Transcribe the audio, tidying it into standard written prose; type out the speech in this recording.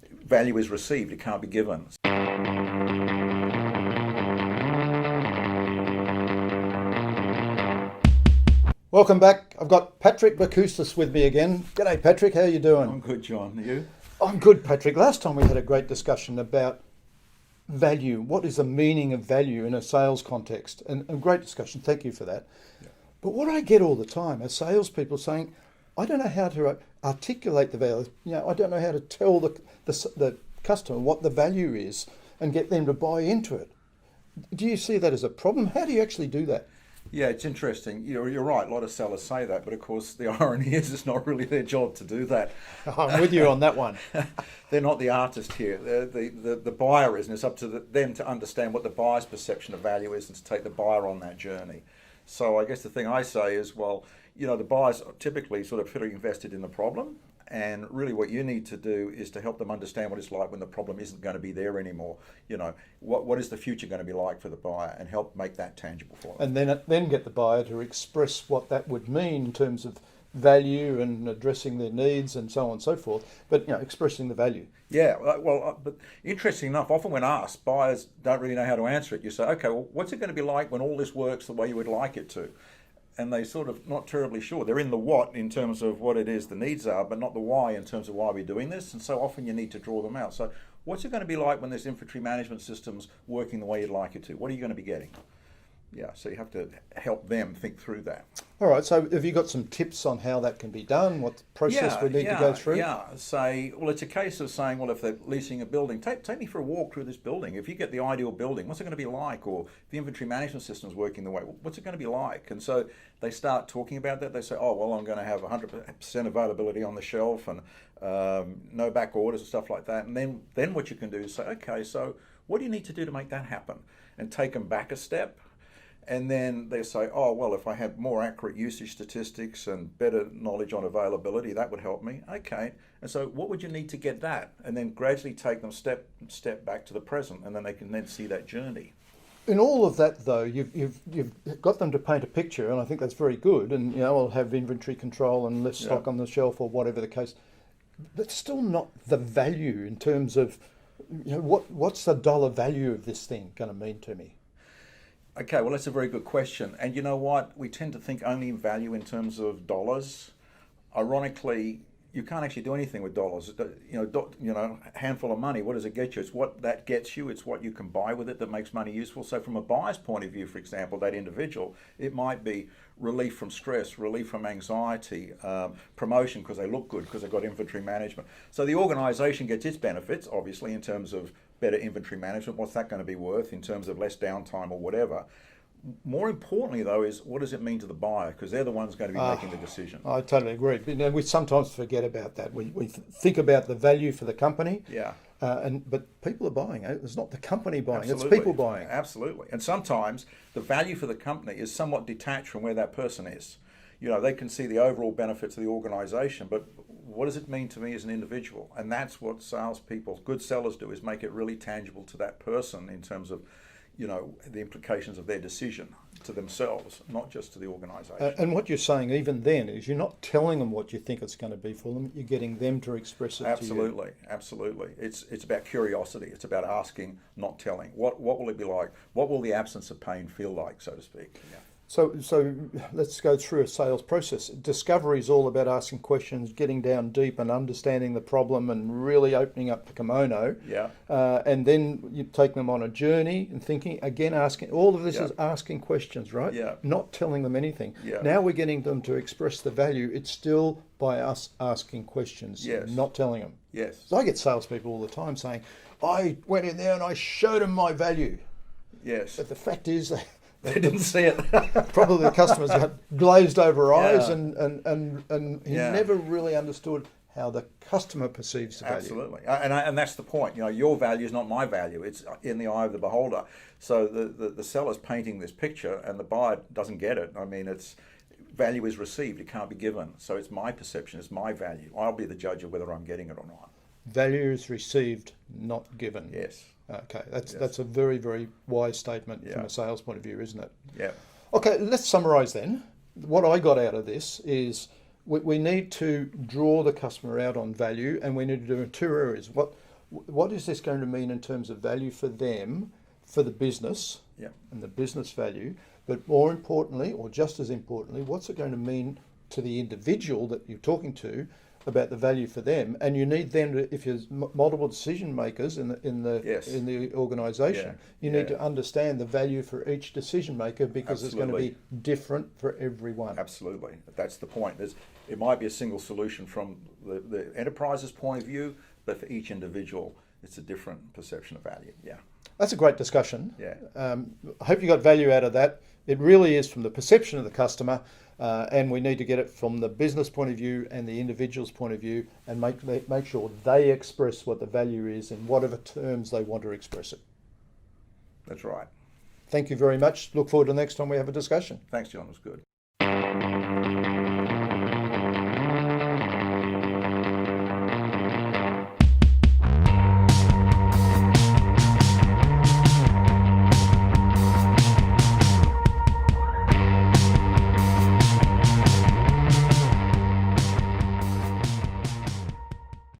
value is received, it can't be given. Welcome back. I've got Patrick Boucousis with me again. G'day Patrick, how you doing? I'm good, John. Are you? I'm good, Patrick. Last time we had a great discussion about value. What is the meaning of value in a sales context? And a great discussion. Thank you for that. Yeah. But what I get all the time are salespeople saying, I don't know how to articulate the value. I don't know how to tell the customer what the value is and get them to buy into it. Do you see that as a problem? How do you actually do that? Yeah, it's interesting. You're right. A lot of sellers say that, but of course the irony is it's not really their job to do that. I'm with you on that one. They're not the artist here. The buyer is, and it's up to them to understand what the buyer's perception of value is and to take the buyer on that journey. So I guess the thing I say is, well, the buyers are typically sort of pretty invested in the problem. And really what you need to do is to help them understand what it's like when the problem isn't going to be there anymore. What is the future going to be like for the buyer, and help make that tangible for them. And then get the buyer to express what that would mean in terms of value and addressing their needs and so on and so forth, but expressing the value. Yeah, but interesting enough, often when asked, buyers don't really know how to answer it. You say, okay, well, what's it going to be like when all this works the way you would like it to? And they sort of not terribly sure. They're in the what in terms of what it is the needs are, but not the why in terms of why we're doing this. And so often you need to draw them out. So what's it going to be like when this inventory management system's working the way you'd like it to? What are you going to be getting? Yeah, so you have to help them think through that. All right, so have you got some tips on how that can be done, what process we need to go through? Yeah, it's a case of saying, well, if they're leasing a building, take me for a walk through this building. If you get the ideal building, what's it going to be like? Or if the inventory management system is working the way, what's it going to be like? And so they start talking about that. They say, oh, well, I'm going to have 100% availability on the shelf and no back orders and stuff like that. And then what you can do is say, okay, so what do you need to do to make that happen? And take them back a step. And then they say, oh, well, if I had more accurate usage statistics and better knowledge on availability, that would help me. Okay. And so what would you need to get that? And then gradually take them step back to the present, and then they can then see that journey. In all of that, though, you've got them to paint a picture, and I think that's very good. And, I'll have inventory control and less stock on the shelf or whatever the case. But still not the value in terms of, what's the dollar value of this thing going to mean to me? Okay, well, that's a very good question. And you know what? We tend to think only in value in terms of dollars. Ironically, you can't actually do anything with dollars. A handful of money, what does it get you? It's what that gets you. It's what you can buy with it that makes money useful. So from a buyer's point of view, for example, that individual, it might be relief from stress, relief from anxiety, promotion because they look good, because they've got inventory management. So the organisation gets its benefits, obviously, in terms of better inventory management. What's that going to be worth in terms of less downtime or whatever? More importantly, though, is what does it mean to the buyer? Because they're the ones going to be making the decision. I totally agree. But, we sometimes forget about that. We think about the value for the company. Yeah. But people are buying it. It's not the company buying. Absolutely. It's people buying. Absolutely. And sometimes the value for the company is somewhat detached from where that person is. They can see the overall benefits of the organisation, but what does it mean to me as an individual? And that's what salespeople, good sellers do, is make it really tangible to that person in terms of, the implications of their decision to themselves, not just to the organisation. And what you're saying even then is you're not telling them what you think it's going to be for them. You're getting them to express it to you. Absolutely. It's about curiosity. It's about asking, not telling. What will it be like? What will the absence of pain feel like, so to speak? Yeah. So let's go through a sales process. Discovery is all about asking questions, getting down deep and understanding the problem and really opening up the kimono. Yeah. And then you take them on a journey and thinking, again, asking, all of this is asking questions, right? Yeah. Not telling them anything. Yeah. Now we're getting them to express the value. It's still by us asking questions, not telling them. Yes. So I get salespeople all the time saying, I went in there and I showed them my value. Yes. But the fact is, they didn't see it. Probably the customers got glazed over eyes and he never really understood how the customer perceives the value. Absolutely. And that's the point. Your value is not my value. It's in the eye of the beholder. So the seller's painting this picture and the buyer doesn't get it. I mean, it's value is received. It can't be given. So it's my perception. It's my value. I'll be the judge of whether I'm getting it or not. Value is received, not given. Yes. Okay, that's a very, very wise statement from a sales point of view, isn't it? Yeah. Okay, let's summarise then. What I got out of this is we need to draw the customer out on value, and we need to do it in two areas. what is this going to mean in terms of value for them, for the business, Yeah. and the business value, but more importantly, or just as importantly, what's it going to mean to the individual that you're talking to about the value for them? And you need them to, if there's multiple decision makers in Yes. the organisation, you need to understand the value for each decision maker, because it's going to be different for everyone. Absolutely. That's the point. It might be a single solution from the enterprise's point of view, but for each individual, it's a different perception of value. Yeah. That's a great discussion. Yeah. I hope you got value out of that. It really is from the perception of the customer, and we need to get it from the business point of view and the individual's point of view, and make sure they express what the value is in whatever terms they want to express it. That's right. Thank you very much. Look forward to the next time we have a discussion. Thanks, John. It was good.